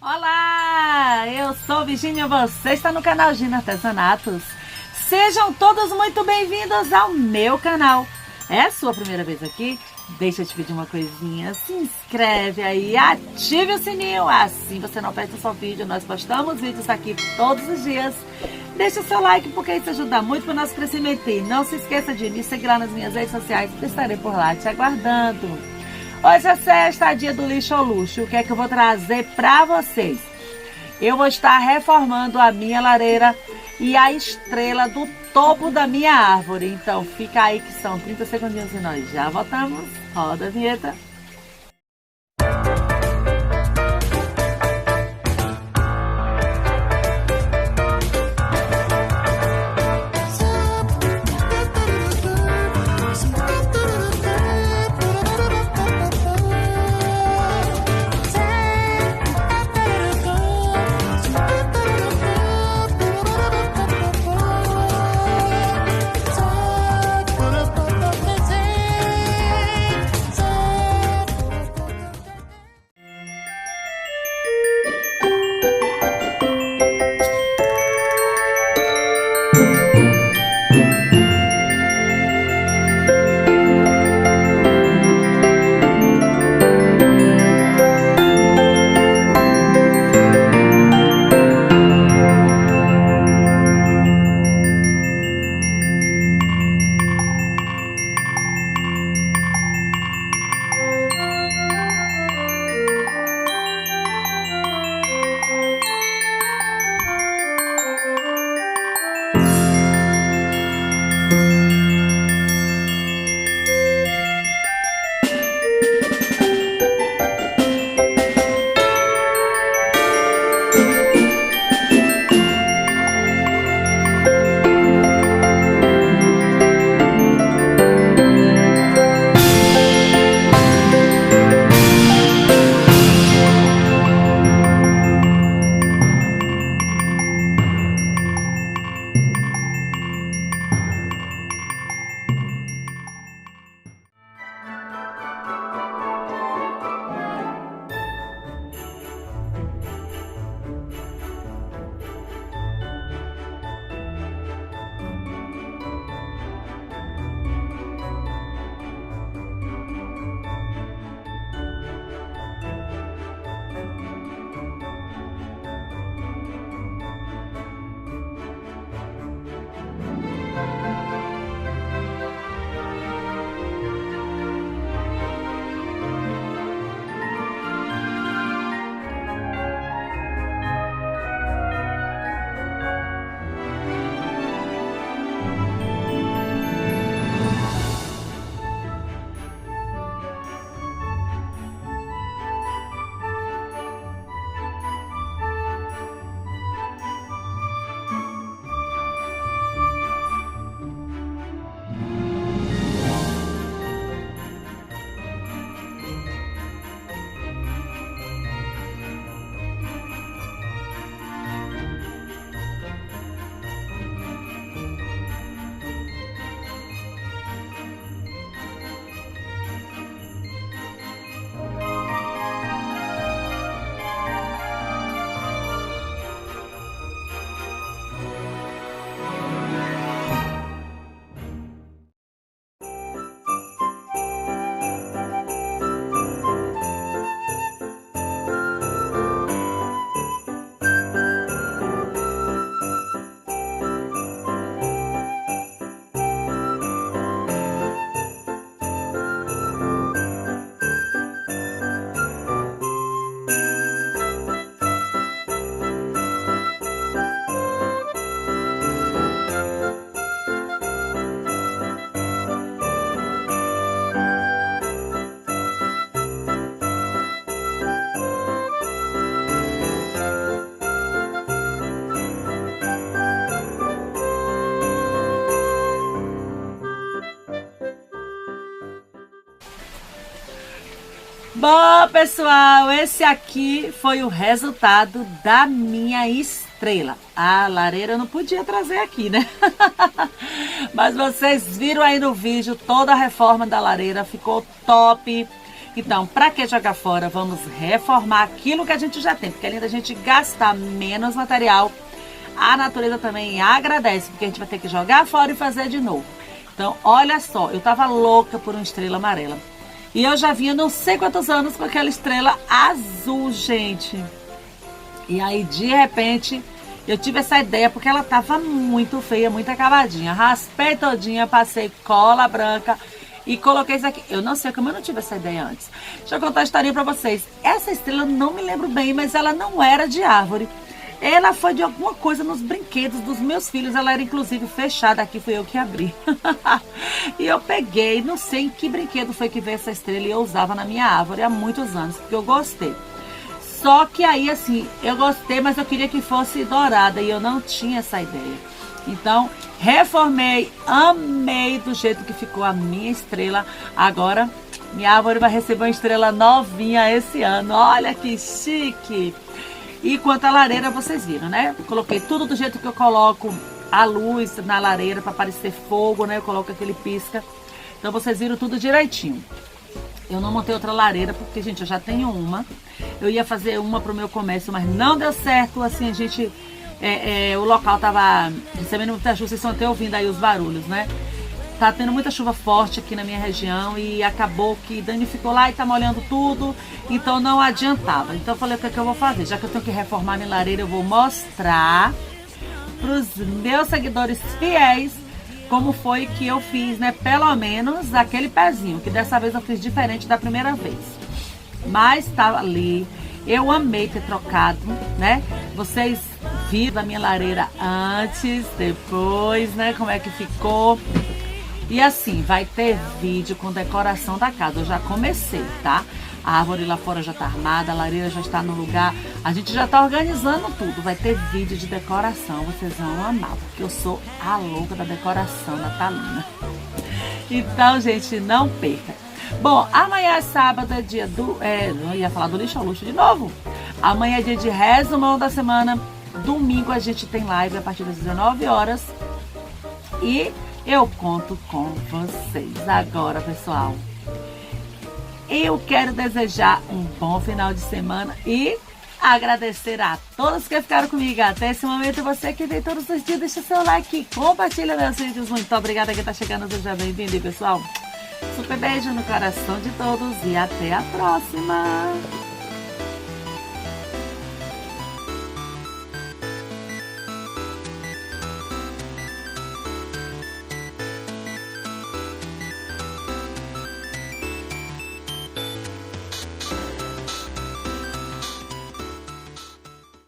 Olá, eu sou Virgínia, você está no canal Gina Artesanatos. Sejam todos muito bem-vindos ao meu canal. É a sua primeira vez aqui? Deixa eu te pedir uma coisinha, se inscreve aí, ative o sininho, assim você não perde o seu vídeo. Nós postamos vídeos aqui todos os dias. Deixa o seu like porque isso ajuda muito para o nosso crescimento. E não se esqueça de me seguir lá nas minhas redes sociais, que estarei por lá te aguardando. Hoje é sexta, dia do lixo ao luxo. O que é que eu vou trazer para vocês? Eu vou estar reformando a minha lareira e a estrela do topo da minha árvore. Então fica aí que são 30 segundinhos e nós já voltamos. Roda a vinheta. Bom, pessoal, esse aqui foi o resultado da minha estrela. A lareira eu não podia trazer aqui, né? Mas vocês viram aí no vídeo toda a reforma da lareira, ficou top. Então, para que jogar fora? Vamos reformar aquilo que a gente já tem, porque além da gente gastar menos material, a natureza também agradece, porque a gente vai ter que jogar fora e fazer de novo. Então, olha só, eu tava louca por uma estrela amarela. E eu já vinha não sei quantos anos com aquela estrela azul, gente. E aí, de repente, eu tive essa ideia, porque ela tava muito feia, muito acabadinha. Raspei todinha, passei cola branca e coloquei isso aqui. Eu não sei como eu não tive essa ideia antes. Deixa eu contar a historinha pra vocês. Essa estrela eu não me lembro bem, mas ela não era de árvore. Ela foi de alguma coisa nos brinquedos dos meus filhos. Ela era inclusive fechada aqui, fui eu que abri. E eu peguei, não sei em que brinquedo foi que veio essa estrela e eu usava na minha árvore há muitos anos, porque eu gostei. Só que aí assim, eu gostei, mas eu queria que fosse dourada e eu não tinha essa ideia. Então, reformei, amei do jeito que ficou a minha estrela. Agora, minha árvore vai receber uma estrela novinha esse ano. Olha que chique! E quanto à lareira, vocês viram, né? Coloquei tudo do jeito que eu coloco a luz na lareira para parecer fogo, né? Eu coloco aquele pisca. Então vocês viram tudo direitinho. Eu não montei outra lareira porque, gente, eu já tenho uma. Eu ia fazer uma pro meu comércio, mas não deu certo. Assim, a gente... o local tava recebendo muita chuva, vocês estão até ouvindo aí os barulhos, né? Tá tendo muita chuva forte aqui na minha região e acabou que danificou lá e tá molhando tudo, então não adiantava. Então eu falei, o que é que eu vou fazer? Já que eu tenho que reformar minha lareira, eu vou mostrar pros meus seguidores fiéis como foi que eu fiz, né? Pelo menos aquele pezinho, que dessa vez eu fiz diferente da primeira vez. Mas tá ali, eu amei ter trocado, né? Vocês viram a minha lareira antes, depois, né? Como é que ficou. E assim, vai ter vídeo com decoração da casa. Eu já comecei, tá? A árvore lá fora já tá armada, a lareira já está no lugar. A gente já tá organizando tudo. Vai ter vídeo de decoração. Vocês vão amar, porque eu sou a louca da decoração natalina. Então, gente, não perca. Bom, amanhã é sábado, é dia do... eu ia falar do lixo ao luxo de novo. Amanhã é dia de resumão da semana. Domingo a gente tem live a partir das 19 horas. E... eu conto com vocês agora, pessoal. Eu quero desejar um bom final de semana e agradecer a todos que ficaram comigo até esse momento. Você que vem todos os dias, deixa seu like, compartilha meus vídeos. Muito obrigada quem tá chegando, seja bem-vindo, pessoal. Super beijo no coração de todos e até a próxima.